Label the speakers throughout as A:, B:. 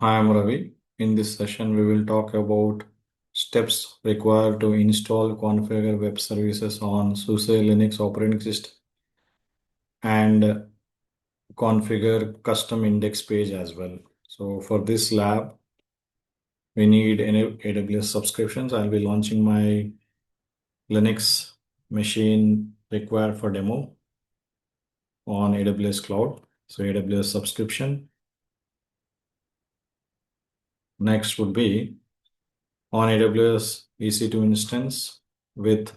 A: Hi, I'm Ravi. In this session, we will talk about steps required to install, configure web services on Suse Linux operating system and configure custom index page as well. So for this lab, we need any AWS subscriptions. I'll be launching my Linux machine required for demo on AWS cloud. So AWS subscription. Next would be on AWS EC2 instance with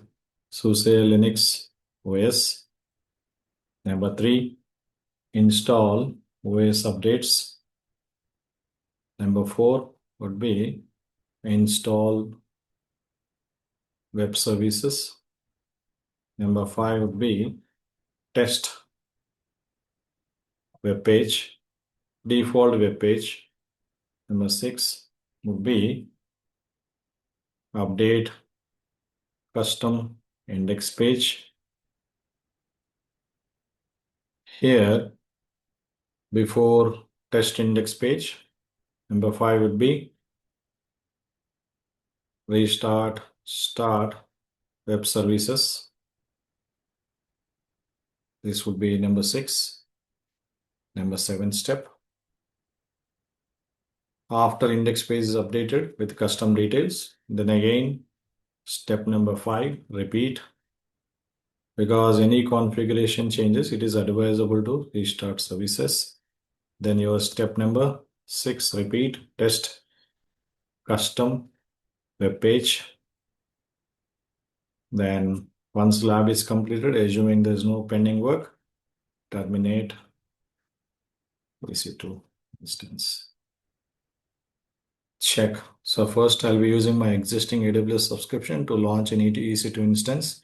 A: Suse Linux OS. Number 3, install OS updates. Number 4 would be install web services. Number 5 would be test web page, default web page. Number 6 would be update custom index page. Here, before test index page, number 5 would be start web services. This would be number 6. Number 7 step. After index page is updated with custom details, then again step number 5, repeat. Because any configuration changes, it is advisable to restart services. Then your step number 6, repeat, test custom web page. Then once lab is completed, assuming there's no pending work, terminate EC2 instance. Check. So first I'll be using my existing AWS subscription to launch an EC2 instance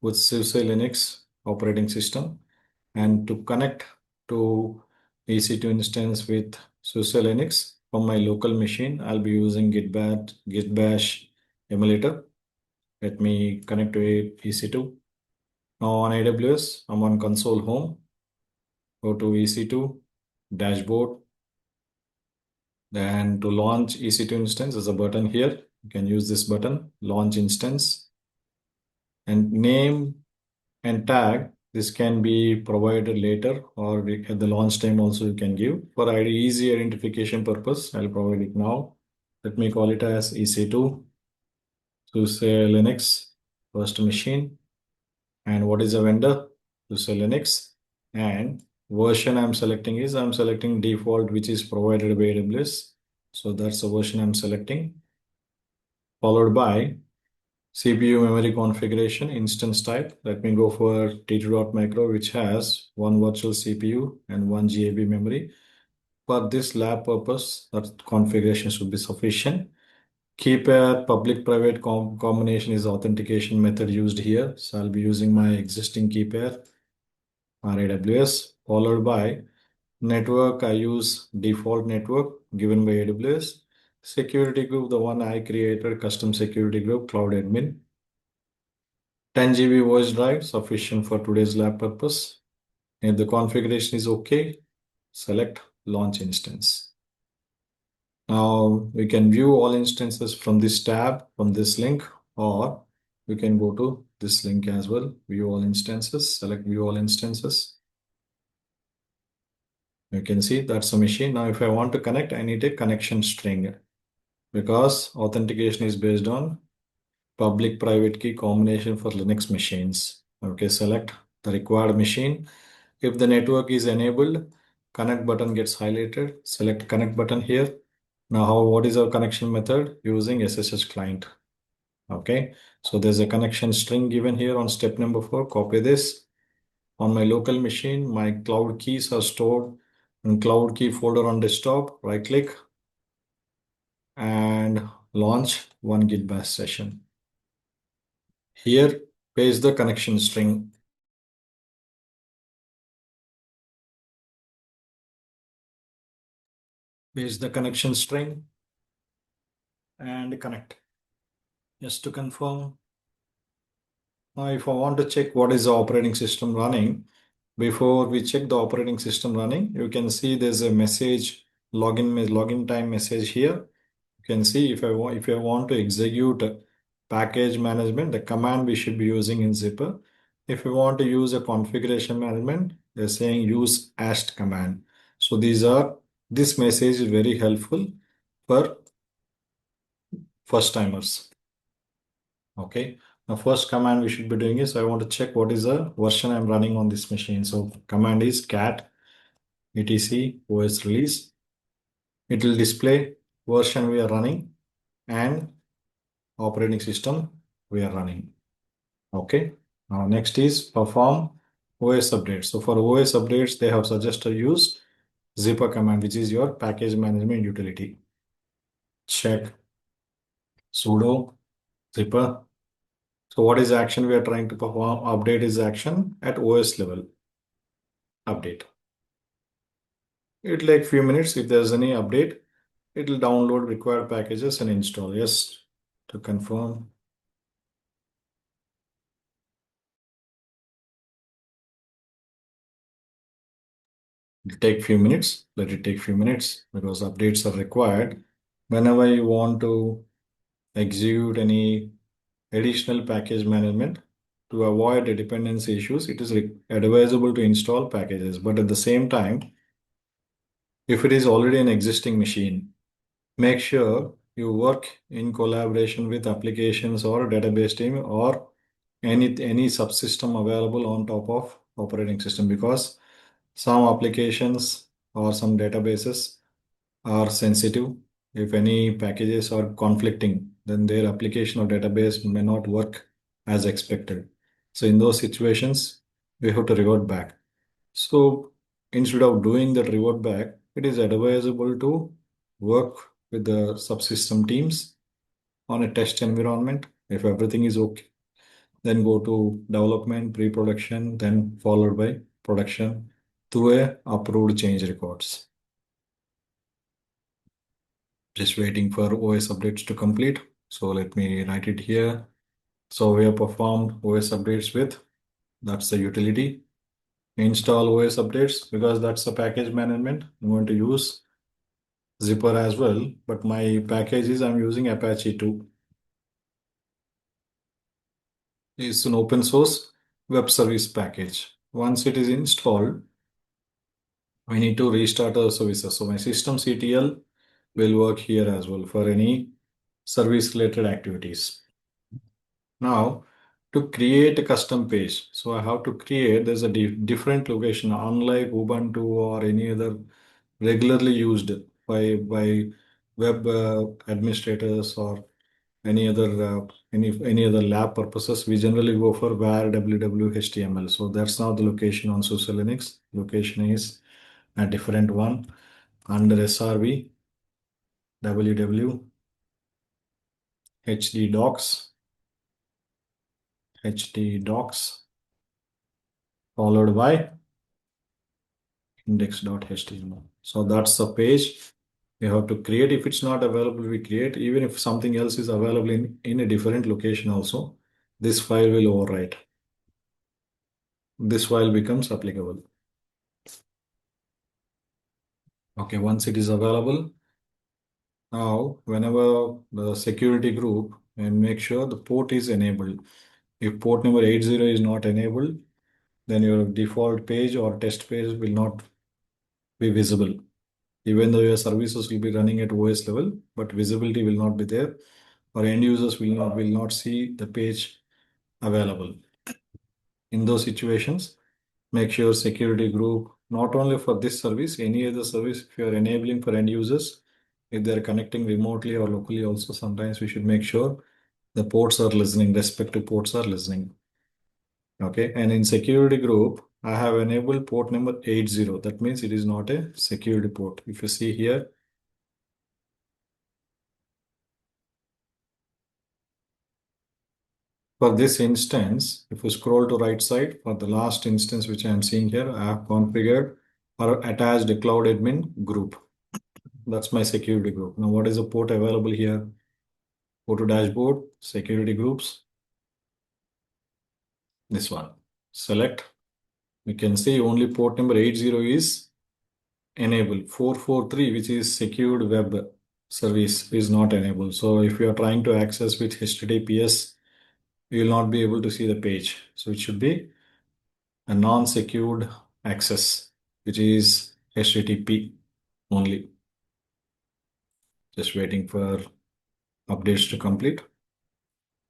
A: with Suse Linux operating system, and to connect to EC2 instance with Suse Linux from my local machine, I'll be using git bash emulator. Let me connect to EC2. Now on AWS, I'm on console home. Go to EC2 dashboard. Then to launch EC2 instance, there's a button here. You can use this button, launch instance, and name and tag. This can be provided later or at the launch time also you can give. For easy identification purpose, I'll provide it now. Let me call it as EC2 to say Linux first machine. And what is the vendor? To say Linux. And version I'm selecting default, which is provided by AWS. So that's the version I'm selecting. Followed by CPU memory configuration, instance type. Let me go for T2.micro, which has one virtual CPU and one GAB memory. For this lab purpose, that configuration should be sufficient. Key pair public-private combination is authentication method used here. So I'll be using my existing key pair on AWS, followed by network. I use default network given by AWS. Security group, the one I created, custom security group, cloud admin. 10 GB voice drive, sufficient for today's lab purpose. If the configuration is okay, select launch instance. Now we can view all instances from this tab, from this link, or we can go to this link as well. View all instances, select view all instances. You can see that's a machine. Now if I want to connect, I need a connection string because authentication is based on public-private key combination for Linux machines. Okay, select the required machine. If the network is enabled, connect button gets highlighted. Select connect button here. Now, what is our connection method? Using SSH client. Okay, so there's a connection string given here on step number 4. Copy this. On my local machine, my cloud keys are stored in cloud key folder on desktop. Right click and launch one git bash session. Here, paste the connection string. Paste the connection string and connect. Just to confirm. Now, if I want to check what is the operating system running, before we check the operating system running, you can see there's a message login time message here. You can see if I want to execute package management, the command we should be using in zipper. If we want to use a configuration management, they're saying use ast command. So this message is very helpful for first timers. Okay. Now first command we should be doing is I want to check what is the version I'm running on this machine. So command is cat etc os release. It will display version we are running and operating system we are running. Okay. Now next is perform OS updates. So for OS updates, they have suggested use zipper command, which is your package management utility. Check sudo zipper. So what is the action we are trying to perform? Update is action at OS level. Update. It'll take few minutes. If there's any update, it will download required packages and install. Yes, to confirm. It'll take few minutes. Let it take few minutes because updates are required. Whenever you want to execute any additional package management to avoid the dependency issues, it is advisable to install packages. But at the same time, if it is already an existing machine, make sure you work in collaboration with applications or database team or any subsystem available on top of operating system, because some applications or some databases are sensitive. If any packages are conflicting, then their application or database may not work as expected. So in those situations, we have to revert back. So instead of doing that revert back, it is advisable to work with the subsystem teams on a test environment. If everything is okay, then go to development, pre-production, then followed by production through a approved change records. Just waiting for OS updates to complete. So let me write it here. So we have performed OS updates with, that's the utility. Install OS updates because that's the package management. I'm going to use zipper as well, but my package is I'm using Apache 2. It's an open source web service package. Once it is installed, we need to restart our services. So my systemctl will work here as well for any service related activities. Now to create a custom page, so I have to create, there's a different location, unlike Ubuntu or any other regularly used by web administrators or any other lab purposes. We generally go for var www html. So that's not the location on Suse Linux. Location is a different one under srv www htdocs followed by index.html. So that's the page we have to create. If it's not available, we create. Even if something else is available in a different location also, this file will overwrite. This file becomes applicable. Okay, once it is available, now whenever the security group, and make sure the port is enabled. If port number 80 is not enabled, then your default page or test page will not be visible. Even though your services will be running at OS level, but visibility will not be there, or end users will not see the page available. In those situations, make sure security group, not only for this service, any other service, if you are enabling for end users, if they're connecting remotely or locally also, sometimes we should make sure the ports are listening, respective ports are listening. Okay, and in security group, I have enabled port number 80. That means it is not a security port. If you see here, for this instance, if you scroll to right side, for the last instance which I am seeing here, I have configured or attached a cloud admin group. That's my security group. Now, what is the port available here? Go to dashboard, security groups. This one. Select. We can see only port number 80 is enabled. 443, which is secured web service, is not enabled. So if you are trying to access with HTTPS, you will not be able to see the page. So it should be a non-secured access, which is HTTP only. Just waiting for updates to complete.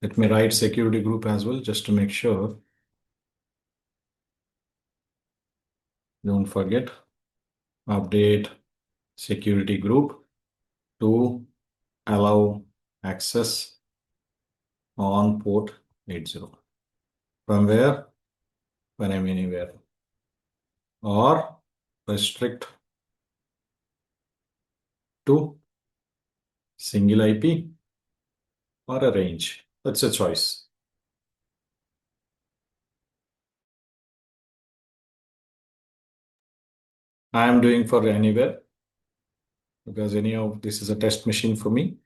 A: Let me write security group as well, just to make sure. Don't forget, update security group to allow access on port 80. From where? When I'm anywhere. Or restrict to single IP or a range. That's a choice. I am doing for anywhere because anyhow, this is a test machine for me.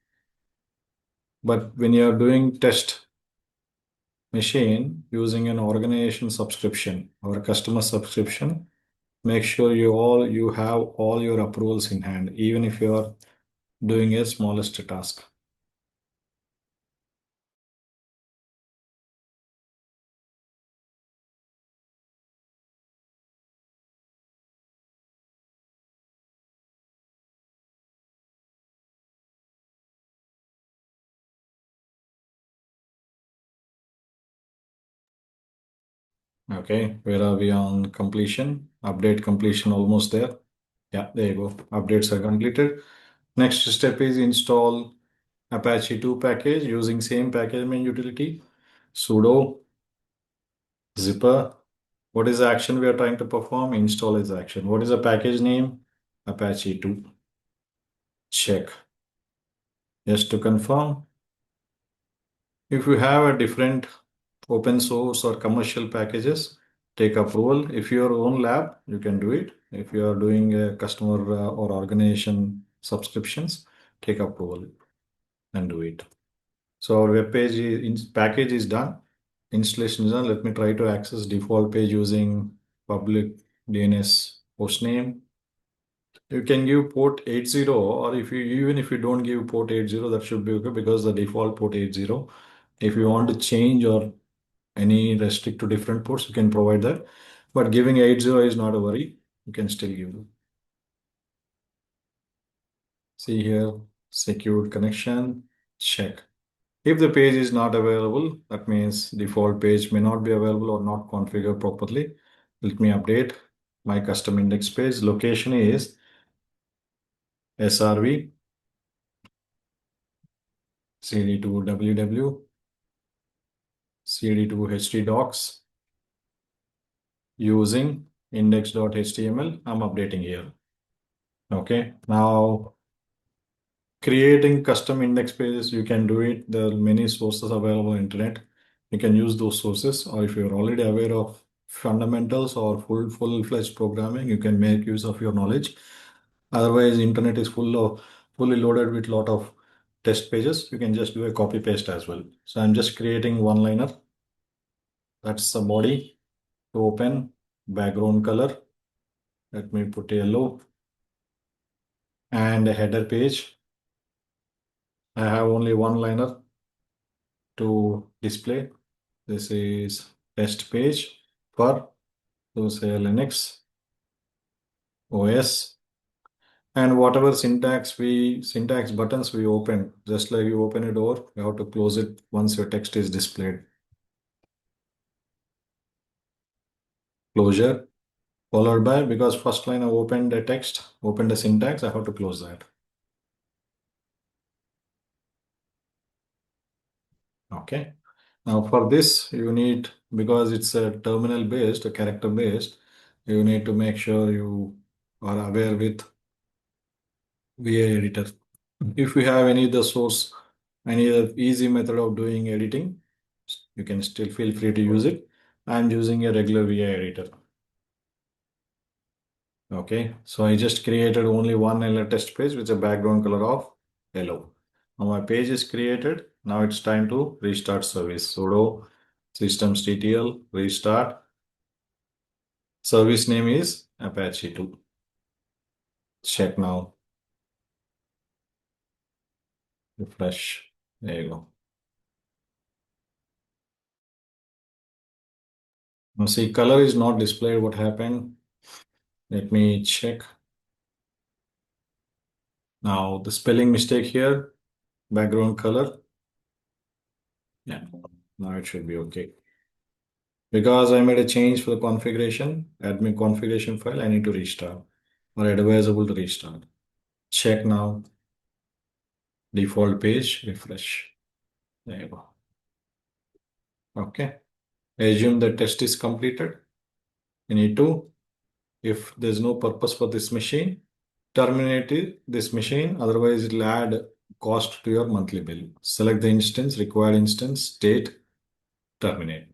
A: But when you are doing test machine using an organization subscription or a customer subscription, make sure you have all your approvals in hand, even if you are doing a smallest task. Okay, where are we on completion? Update completion almost there. Yeah, there you go. Updates are completed. Next step is install Apache 2 package using same package main utility. Sudo zipper. What is the action we are trying to perform? Install is action. What is the package name? Apache 2. Check. Just to confirm. If you have a different open source or commercial packages, take approval. If your own lab, you can do it. If you are doing a customer or organization subscriptions, take approval and do it. So our web page package is done. Installation is done. Let me try to access default page using public DNS hostname. You can give port 80, or if you even if you don't give port 80, that should be okay because the default port 80. If you want to change or any restrict to different ports, you can provide that. But giving 80 is not a worry. You can still give. See here, secured connection, check. If the page is not available, that means default page may not be available or not configured properly. Let me update my custom index page. Location is SRV CD2 WW CD2 htdocs using index.html. I'm updating here. Okay, now creating custom index pages, you can do it. There are many sources available on internet. You can use those sources, or if you're already aware of fundamentals or full-fledged programming, you can make use of your knowledge. Otherwise, internet is fully loaded with lot of test pages. You can just do a copy paste as well. So I'm just creating one liner. That's the body to open, background color. Let me put yellow and a header page. I have only one liner to display. This is test page for say Linux OS, and whatever syntax buttons we open, just like you open a door, you have to close it once your text is displayed. Closure followed by, because first line I opened the text, opened the syntax, I have to close that. Okay. Now for this, you need, because it's a terminal based, a character based, you need to make sure you are aware with VA editor. If you have any other source, any other easy method of doing editing, you can still feel free to use it. I'm using a regular VA editor. Okay, so I just created only one test page with a background color of yellow. Now my page is created. Now it's time to restart service. Sudo systemctl restart. Service name is Apache 2. Check now. Refresh. There you go. Now see, color is not displayed. What happened? Let me check. Now the spelling mistake here, background color. Yeah, now it should be okay. Because I made a change for the configuration, admin configuration file, I need to restart or advisable to restart. Check now, default page, refresh. There you go. Okay. Assume the test is completed. You need to, if there's no purpose for this machine, terminate this machine. Otherwise, it'll add cost to your monthly bill. Select the instance, required instance, date, terminate.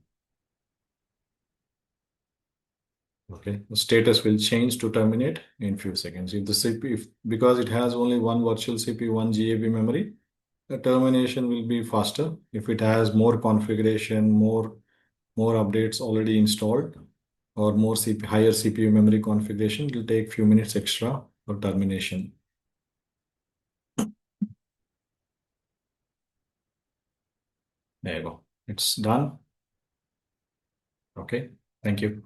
A: Okay, the status will change to terminate in few seconds. If the CPU, because it has only one virtual CPU, one GAB memory, the termination will be faster. If it has more configuration, more updates already installed, or more higher CPU memory configuration, it will take few minutes extra for termination. There you go. It's done. Okay. Thank you.